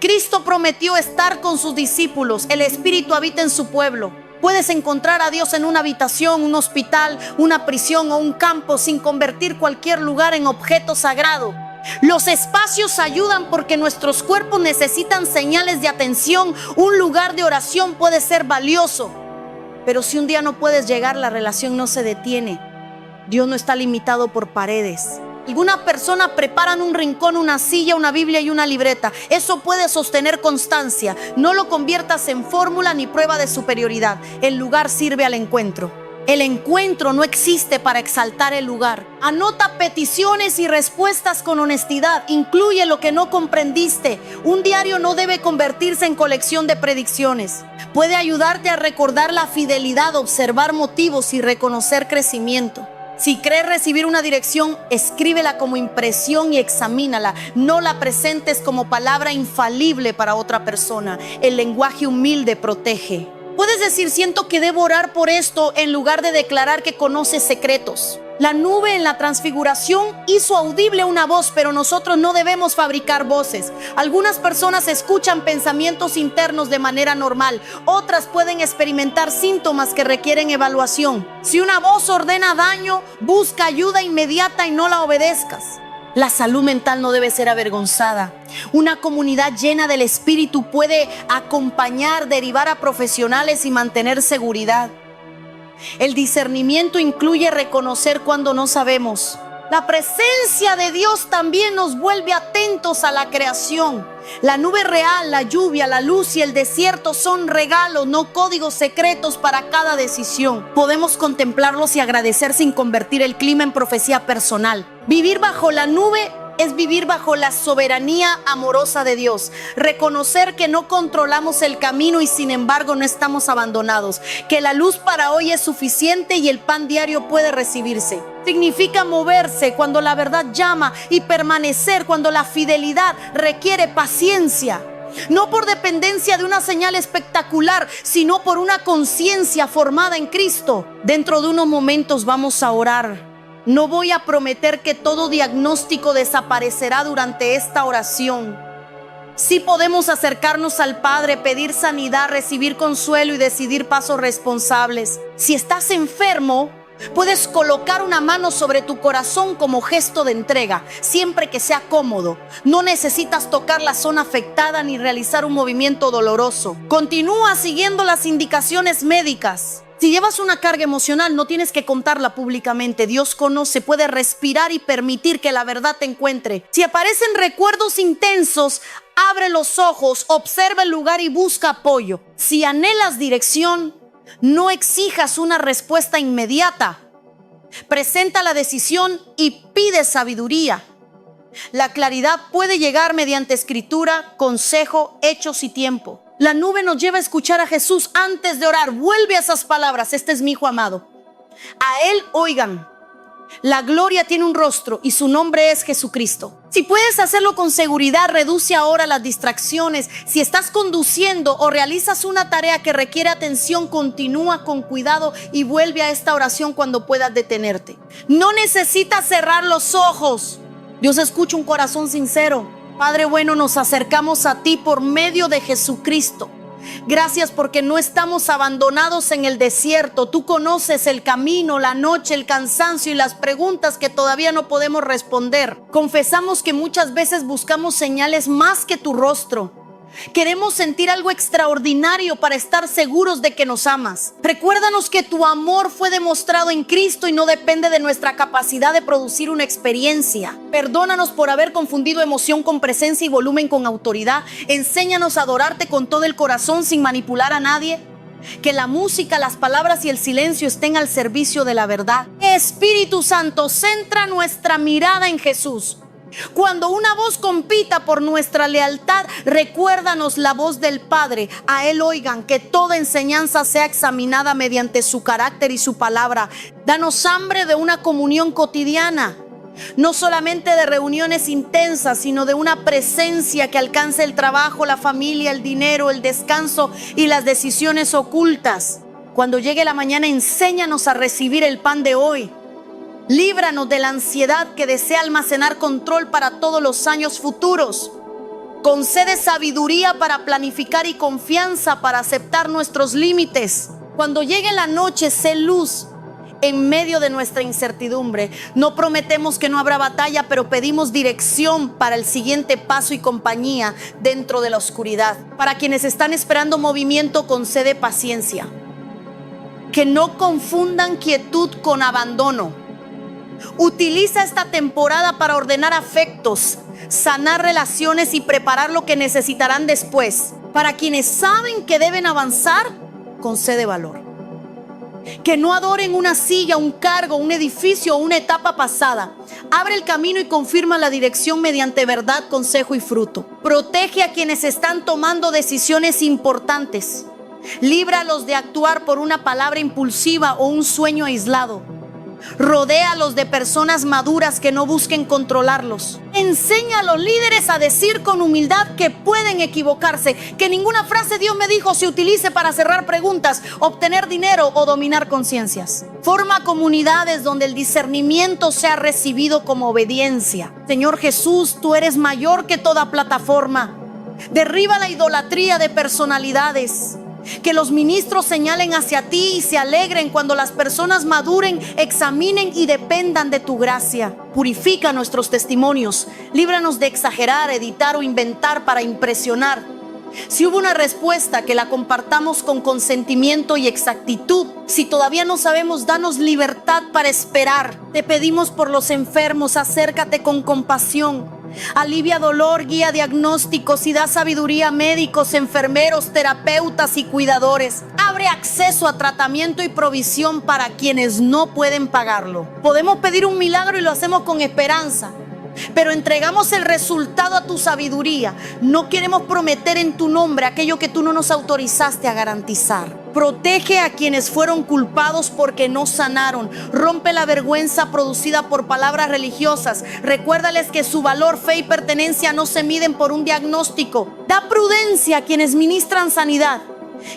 Cristo prometió estar con sus discípulos. El Espíritu habita en su pueblo. Puedes encontrar a Dios en una habitación, un hospital, una prisión o un campo sin convertir cualquier lugar en objeto sagrado. Los espacios ayudan porque nuestros cuerpos necesitan señales de atención. Un lugar de oración puede ser valioso, pero si un día no puedes llegar, la relación no se detiene. Dios no está limitado por paredes. Algunas personas preparan un rincón, una silla, una Biblia y una libreta. Eso puede sostener constancia. No lo conviertas en fórmula ni prueba de superioridad. El lugar sirve al encuentro. El encuentro no existe para exaltar el lugar. Anota peticiones y respuestas con honestidad. Incluye lo que no comprendiste. Un diario no debe convertirse en colección de predicciones. Puede ayudarte a recordar la fidelidad, observar motivos y reconocer crecimiento. Si crees recibir una dirección, escríbela como impresión y examínala. No la presentes como palabra infalible para otra persona. El lenguaje humilde protege. Puedes decir, siento que debo orar por esto, en lugar de declarar que conoces secretos. La nube en la transfiguración hizo audible una voz, pero nosotros no debemos fabricar voces. Algunas personas escuchan pensamientos internos de manera normal. Otras pueden experimentar síntomas que requieren evaluación. Si una voz ordena daño, busca ayuda inmediata y no la obedezcas. La salud mental no debe ser avergonzada. Una comunidad llena del Espíritu puede acompañar, derivar a profesionales y mantener seguridad. El discernimiento incluye reconocer cuando no sabemos. La presencia de Dios también nos vuelve atentos a la creación. La nube real, la lluvia, la luz y el desierto son regalos, no códigos secretos para cada decisión. Podemos contemplarlos y agradecer sin convertir el clima en profecía personal. Vivir bajo la nube es vivir bajo la soberanía amorosa de Dios. Reconocer que no controlamos el camino y sin embargo no estamos abandonados. Que la luz para hoy es suficiente y el pan diario puede recibirse. Significa moverse cuando la verdad llama y permanecer cuando la fidelidad requiere paciencia. No por dependencia de una señal espectacular, sino por una conciencia formada en Cristo. Dentro de unos momentos vamos a orar. No voy a prometer que todo diagnóstico desaparecerá durante esta oración. Sí podemos acercarnos al Padre, pedir sanidad, recibir consuelo y decidir pasos responsables. Si estás enfermo, puedes colocar una mano sobre tu corazón como gesto de entrega, siempre que sea cómodo. No necesitas tocar la zona afectada ni realizar un movimiento doloroso. Continúa siguiendo las indicaciones médicas. Si llevas una carga emocional, no tienes que contarla públicamente. Dios conoce, puede respirar y permitir que la verdad te encuentre. Si aparecen recuerdos intensos, abre los ojos, observa el lugar y busca apoyo. Si anhelas dirección, no exijas una respuesta inmediata. Presenta la decisión y pide sabiduría. La claridad puede llegar mediante escritura, consejo, hechos y tiempo. La nube nos lleva a escuchar a Jesús antes de orar. Vuelve a esas palabras: este es mi Hijo amado. A Él oigan. La gloria tiene un rostro y su nombre es Jesucristo. Si puedes hacerlo con seguridad, reduce ahora las distracciones. Si estás conduciendo o realizas una tarea que requiere atención, continúa con cuidado y vuelve a esta oración cuando puedas detenerte. No necesitas cerrar los ojos. Dios escucha un corazón sincero. Padre bueno, nos acercamos a ti por medio de Jesucristo. Gracias porque no estamos abandonados en el desierto. Tú conoces el camino, la noche, el cansancio y las preguntas que todavía no podemos responder. Confesamos que muchas veces buscamos señales más que tu rostro. Queremos sentir algo extraordinario para estar seguros de que nos amas. Recuérdanos que tu amor fue demostrado en Cristo y no depende de nuestra capacidad de producir una experiencia. Perdónanos por haber confundido emoción con presencia y volumen con autoridad. Enséñanos a adorarte con todo el corazón sin manipular a nadie. Que la música, las palabras y el silencio estén al servicio de la verdad. Espíritu Santo, centra nuestra mirada en Jesús. Cuando una voz compita por nuestra lealtad, recuérdanos la voz del Padre. A Él oigan, que toda enseñanza sea examinada mediante su carácter y su palabra. Danos hambre de una comunión cotidiana, no solamente de reuniones intensas, sino de una presencia que alcance el trabajo, la familia, el dinero, el descanso y las decisiones ocultas. Cuando llegue la mañana, enséñanos a recibir el pan de hoy. Líbranos de la ansiedad que desea almacenar control para todos los años futuros. Concede sabiduría para planificar y confianza para aceptar nuestros límites. Cuando llegue la noche, sé luz en medio de nuestra incertidumbre. No prometemos que no habrá batalla, pero pedimos dirección para el siguiente paso y compañía dentro de la oscuridad. Para quienes están esperando movimiento, concede paciencia. Que no confundan quietud con abandono. Utiliza esta temporada para ordenar afectos, sanar relaciones y preparar lo que necesitarán después. Para quienes saben que deben avanzar, concede valor. Que no adoren una silla, un cargo, un edificio o una etapa pasada. Abre el camino y confirma la dirección mediante verdad, consejo y fruto. Protege a quienes están tomando decisiones importantes. Líbralos de actuar por una palabra impulsiva o un sueño aislado. Rodéalos de personas maduras que no busquen controlarlos. Enseña a los líderes a decir con humildad que pueden equivocarse, que ninguna frase Dios me dijo se utilice para cerrar preguntas, obtener dinero o dominar conciencias. Forma comunidades donde el discernimiento sea recibido como obediencia. Señor Jesús, tú eres mayor que toda plataforma. Derriba la idolatría de personalidades. Que los ministros señalen hacia ti y se alegren cuando las personas maduren, examinen y dependan de tu gracia. Purifica nuestros testimonios. Líbranos de exagerar, editar o inventar para impresionar. Si hubo una respuesta, que la compartamos con consentimiento y exactitud. Si todavía no sabemos, danos libertad para esperar. Te pedimos por los enfermos, acércate con compasión. Alivia dolor, guía diagnósticos y da sabiduría a médicos, enfermeros, terapeutas y cuidadores. Abre acceso a tratamiento y provisión para quienes no pueden pagarlo. Podemos pedir un milagro y lo hacemos con esperanza, pero entregamos el resultado a tu sabiduría. No queremos prometer en tu nombre aquello que tú no nos autorizaste a garantizar. Protege a quienes fueron culpados porque no sanaron. Rompe la vergüenza producida por palabras religiosas. Recuérdales que su valor, fe y pertenencia no se miden por un diagnóstico. Da prudencia a quienes ministran sanidad.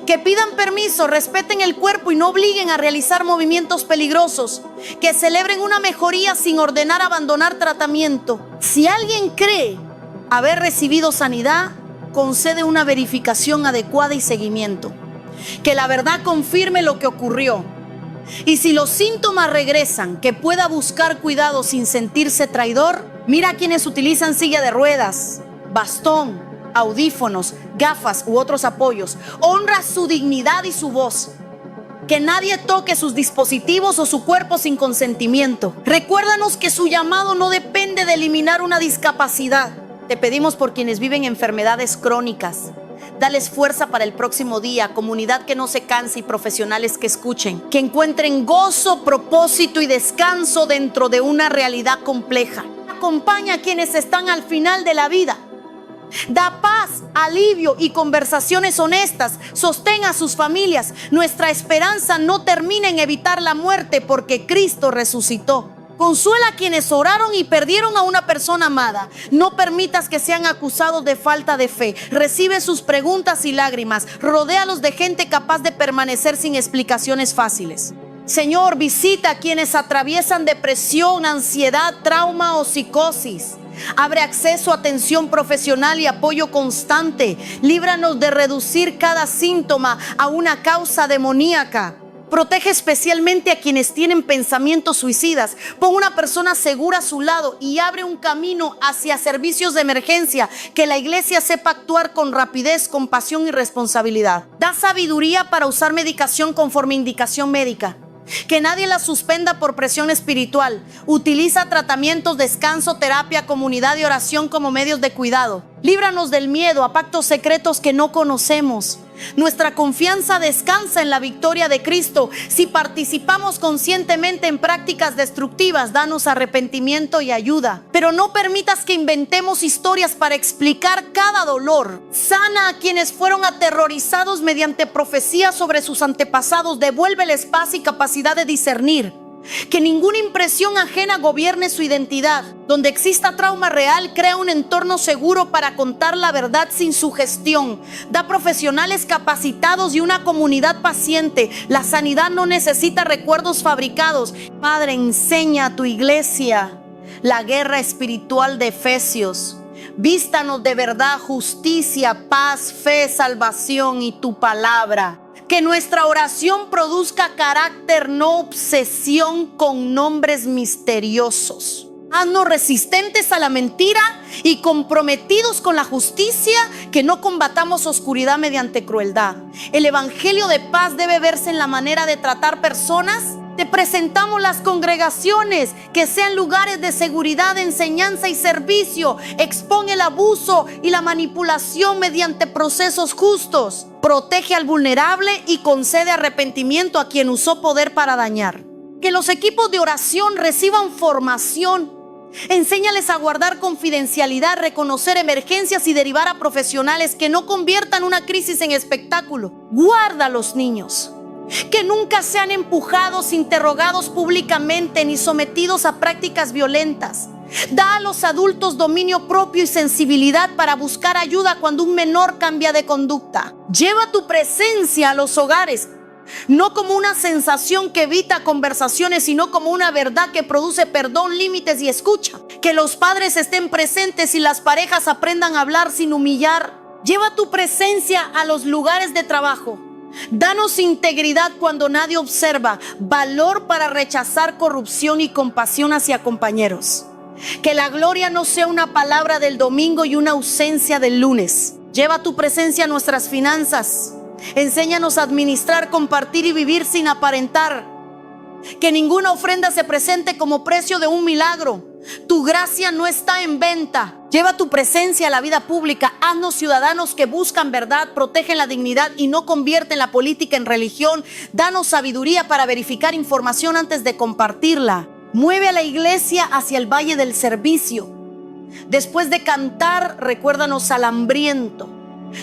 Que pidan permiso, respeten el cuerpo y no obliguen a realizar movimientos peligrosos. Que celebren una mejoría sin ordenar abandonar tratamiento. Si alguien cree haber recibido sanidad, concede una verificación adecuada y seguimiento. Que la verdad confirme lo que ocurrió. Y si los síntomas regresan, que pueda buscar cuidado sin sentirse traidor. Mira a quienes utilizan silla de ruedas, bastón, audífonos, gafas u otros apoyos. Honra su dignidad y su voz. Que nadie toque sus dispositivos o su cuerpo sin consentimiento. Recuérdanos que su llamado no depende de eliminar una discapacidad. Te pedimos por quienes viven enfermedades crónicas. Dales fuerza para el próximo día, comunidad que no se canse y profesionales que escuchen. Que encuentren gozo, propósito y descanso dentro de una realidad compleja. Acompaña a quienes están al final de la vida. Da paz, alivio y conversaciones honestas. Sostén a sus familias. Nuestra esperanza no termina en evitar la muerte porque Cristo resucitó. Consuela a quienes oraron y perdieron a una persona amada. No permitas que sean acusados de falta de fe. Recibe sus preguntas y lágrimas. Rodéalos de gente capaz de permanecer sin explicaciones fáciles. Señor, visita a quienes atraviesan depresión, ansiedad, trauma o psicosis. Abre acceso a atención profesional y apoyo constante. Líbranos de reducir cada síntoma a una causa demoníaca. Protege especialmente a quienes tienen pensamientos suicidas. Pon una persona segura a su lado y abre un camino hacia servicios de emergencia. Que la iglesia sepa actuar con rapidez, compasión y responsabilidad. Da sabiduría para usar medicación conforme indicación médica. Que nadie la suspenda por presión espiritual. Utiliza tratamientos, descanso, terapia, comunidad y oración como medios de cuidado. Líbranos del miedo a pactos secretos que no conocemos. Nuestra confianza descansa en la victoria de Cristo. Si participamos conscientemente en prácticas destructivas, danos arrepentimiento y ayuda. Pero no permitas que inventemos historias para explicar cada dolor. Sana a quienes fueron aterrorizados mediante profecías sobre sus antepasados. Devuélveles paz y capacidad de discernir. Que ninguna impresión ajena gobierne su identidad. Donde exista trauma real, crea un entorno seguro para contar la verdad sin sugestión. Da profesionales capacitados y una comunidad paciente. La sanidad no necesita recuerdos fabricados. Padre, enseña a tu iglesia la guerra espiritual de Efesios. Vístanos de verdad, justicia, paz, fe, salvación y tu palabra. Que nuestra oración produzca carácter, no obsesión con nombres misteriosos. Haznos resistentes a la mentira y comprometidos con la justicia, que no combatamos oscuridad mediante crueldad. El evangelio de paz debe verse en la manera de tratar personas. Te presentamos las congregaciones, que sean lugares de seguridad, enseñanza y servicio. Expón el abuso y la manipulación mediante procesos justos. Protege al vulnerable y concede arrepentimiento a quien usó poder para dañar. Que los equipos de oración reciban formación. Enséñales a guardar confidencialidad, reconocer emergencias y derivar a profesionales. Que no conviertan una crisis en espectáculo. Guarda a los niños. que nunca sean empujados, interrogados públicamente ni sometidos a prácticas violentas. Da a los adultos dominio propio y sensibilidad para buscar ayuda cuando un menor cambia de conducta. Lleva tu presencia a los hogares, no como una sensación que evita conversaciones, sino como una verdad que produce perdón, límites y escucha. Que los padres estén presentes y las parejas aprendan a hablar sin humillar. Lleva tu presencia a los lugares de trabajo. Danos integridad cuando nadie observa, valor para rechazar corrupción y compasión hacia compañeros. Que la gloria no sea una palabra del domingo y una ausencia del lunes. Lleva tu presencia a nuestras finanzas. Enséñanos a administrar, compartir y vivir sin aparentar. Que ninguna ofrenda se presente como precio de un milagro. Tu gracia no está en venta. Lleva tu presencia a la vida pública. Haznos ciudadanos que buscan verdad, protegen la dignidad y no convierten la política en religión. Danos sabiduría para verificar información antes de compartirla. Mueve a la iglesia hacia el valle del servicio. Después de cantar, recuérdanos al hambriento.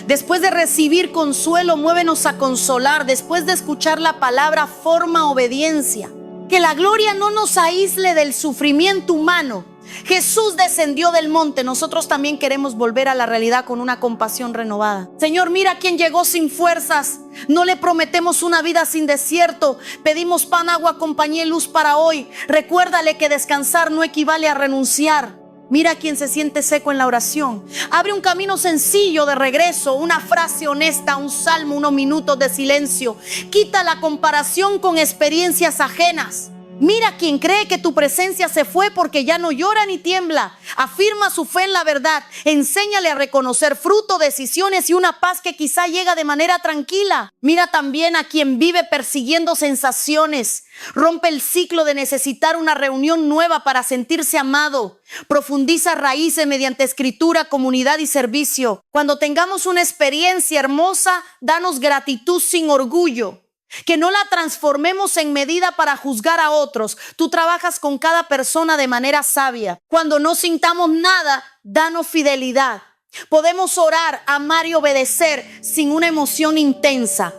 Después de recibir consuelo, muévenos a consolar. Después de escuchar la palabra, forma obediencia. Que la gloria no nos aísle del sufrimiento humano. Jesús descendió del monte. Nosotros también queremos volver a la realidad con una compasión renovada. Señor, mira quien llegó sin fuerzas. No le prometemos una vida sin desierto. Pedimos pan, agua, compañía y luz para hoy. Recuérdale que descansar no equivale a renunciar. Mira a quien se siente seco en la oración. Abre un camino sencillo de regreso, una frase honesta, un salmo, unos minutos de silencio. Quita la comparación con experiencias ajenas. Mira a quien cree que tu presencia se fue porque ya no llora ni tiembla. Afirma su fe en la verdad. Enséñale a reconocer fruto, decisiones y una paz que quizá llega de manera tranquila. Mira también a quien vive persiguiendo sensaciones. Rompe el ciclo de necesitar una reunión nueva para sentirse amado. Profundiza raíces mediante escritura, comunidad y servicio. Cuando tengamos una experiencia hermosa, danos gratitud sin orgullo. Que no la transformemos en medida para juzgar a otros. Tú trabajas con cada persona de manera sabia. Cuando no sintamos nada, danos fidelidad. Podemos orar, amar y obedecer sin una emoción intensa.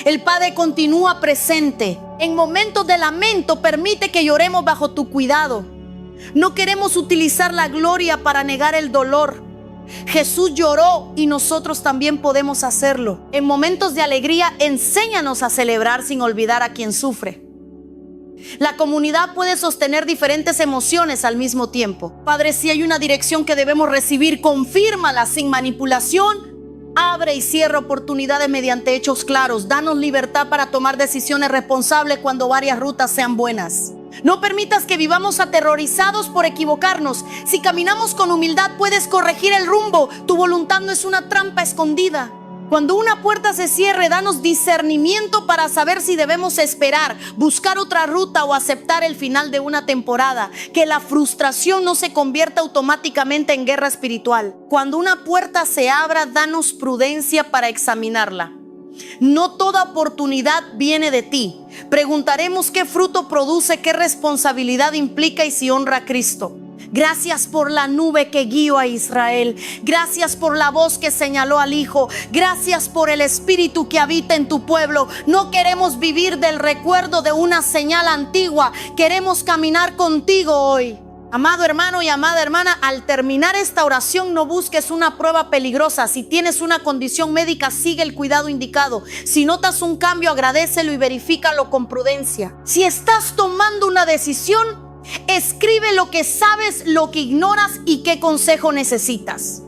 El Padre continúa presente. En momentos de lamento, permite que lloremos bajo tu cuidado. No queremos utilizar la gloria para negar el dolor. Jesús lloró y nosotros también podemos hacerlo. En momentos de alegría, enséñanos a celebrar sin olvidar a quien sufre. La comunidad puede sostener diferentes emociones al mismo tiempo. Padre, si hay una dirección que debemos recibir, confírmala sin manipulación. Abre y cierra oportunidades mediante hechos claros. Danos libertad para tomar decisiones responsables cuando varias rutas sean buenas. No permitas que vivamos aterrorizados por equivocarnos. Si caminamos con humildad, puedes corregir el rumbo. Tu voluntad no es una trampa escondida. Cuando una puerta se cierre, danos discernimiento para saber si debemos esperar, buscar otra ruta o aceptar el final de una temporada. Que la frustración no se convierta automáticamente en guerra espiritual. Cuando una puerta se abra, danos prudencia para examinarla. No toda oportunidad viene de ti. Preguntaremos qué fruto produce, qué responsabilidad implica y si honra a Cristo. Gracias por la nube que guió a Israel. Gracias por la voz que señaló al Hijo. Gracias por el Espíritu que habita en tu pueblo. No queremos vivir del recuerdo de una señal antigua. Queremos caminar contigo hoy. Amado hermano y amada hermana, al terminar esta oración no busques una prueba peligrosa. Si tienes una condición médica, sigue el cuidado indicado. Si notas un cambio, agradécelo y verifícalo con prudencia. Si estás tomando una decisión, escribe lo que sabes, lo que ignoras y qué consejo necesitas.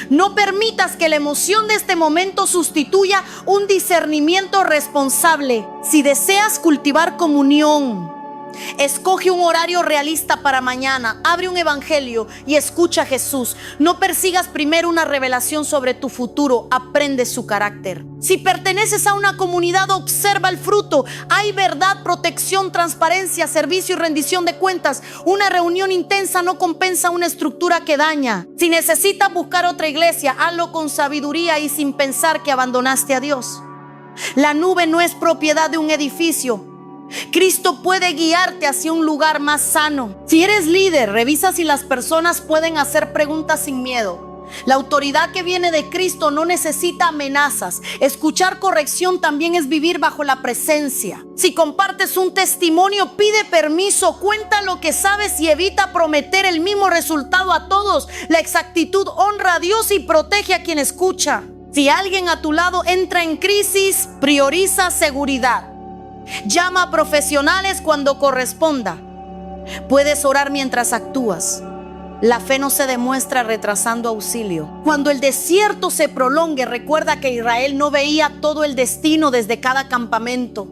No permitas que la emoción de este momento sustituya un discernimiento responsable. Si deseas cultivar comunión, escoge un horario realista para mañana, abre un evangelio y escucha a Jesús. No persigas primero una revelación sobre tu futuro, aprende su carácter. Si perteneces a una comunidad, observa el fruto. Hay verdad, protección, transparencia, servicio y rendición de cuentas. Una reunión intensa no compensa una estructura que daña. Si necesitas buscar otra iglesia, hazlo con sabiduría y sin pensar que abandonaste a Dios. La nube no es propiedad de un edificio. Cristo puede guiarte hacia un lugar más sano. Si eres líder, revisa si las personas pueden hacer preguntas sin miedo. La autoridad que viene de Cristo no necesita amenazas. Escuchar corrección también es vivir bajo la presencia. Si compartes un testimonio, pide permiso, cuenta lo que sabes y evita prometer el mismo resultado a todos. La exactitud honra a Dios y protege a quien escucha. Si alguien a tu lado entra en crisis, prioriza seguridad. Llama a profesionales cuando corresponda. Puedes orar mientras actúas. La fe no se demuestra retrasando auxilio. Cuando el desierto se prolongue, recuerda que Israel no veía todo el destino desde cada campamento.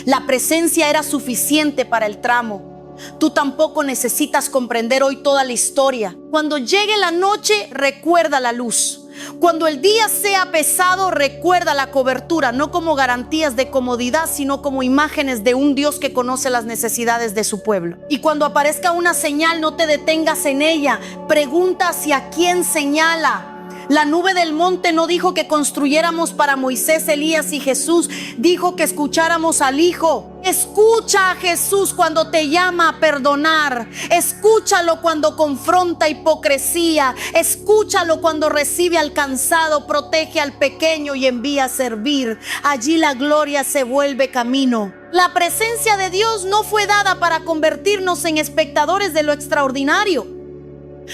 La presencia era suficiente para el tramo. Tú tampoco necesitas comprender hoy toda la historia. Cuando llegue la noche, recuerda la luz. Cuando el día sea pesado, recuerda la cobertura, no como garantías de comodidad, sino como imágenes de un Dios que conoce las necesidades de su pueblo. Y cuando aparezca una señal, no te detengas en ella. Pregunta hacia quién señala. La nube del monte no dijo que construyéramos para Moisés, Elías y Jesús. Dijo que escucháramos al Hijo. Escucha a Jesús cuando te llama a perdonar. Escúchalo cuando confronta hipocresía. Escúchalo cuando recibe al cansado, protege al pequeño y envía a servir. Allí la gloria se vuelve camino. La presencia de Dios no fue dada para convertirnos en espectadores de lo extraordinario.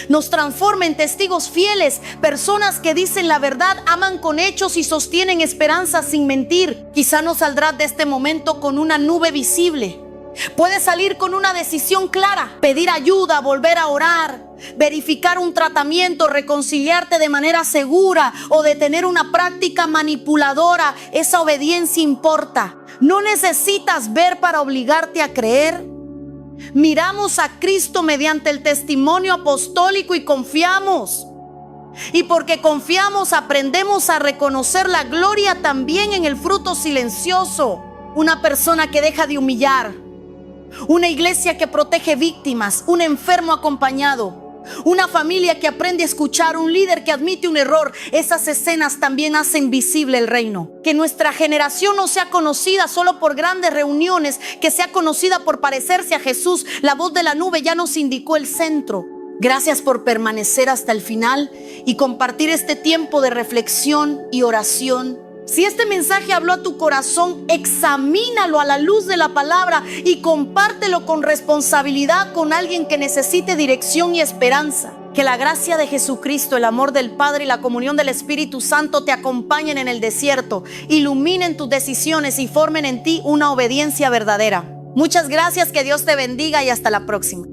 Nos transforma en testigos fieles, personas que dicen la verdad, aman con hechos y sostienen esperanza sin mentir. Quizá no saldrás de este momento con una nube visible. Puedes salir con una decisión clara, pedir ayuda, volver a orar, verificar un tratamiento, reconciliarte de manera segura o detener una práctica manipuladora. Esa obediencia importa. No necesitas ver para obligarte a creer. Miramos a Cristo mediante el testimonio apostólico y confiamos. Y porque confiamos, aprendemos a reconocer la gloria también en el fruto silencioso. Una persona que deja de humillar, una iglesia que protege víctimas, un enfermo acompañado, una familia que aprende a escuchar, un líder que admite un error. Esas escenas también hacen visible el reino. Que nuestra generación no sea conocida solo por grandes reuniones, que sea conocida por parecerse a Jesús. La voz de la nube ya nos indicó el centro. Gracias por permanecer hasta el final y compartir este tiempo de reflexión y oración. Si este mensaje habló a tu corazón, examínalo a la luz de la palabra y compártelo con responsabilidad con alguien que necesite dirección y esperanza. Que la gracia de Jesucristo, el amor del Padre y la comunión del Espíritu Santo te acompañen en el desierto, iluminen tus decisiones y formen en ti una obediencia verdadera. Muchas gracias, que Dios te bendiga y hasta la próxima.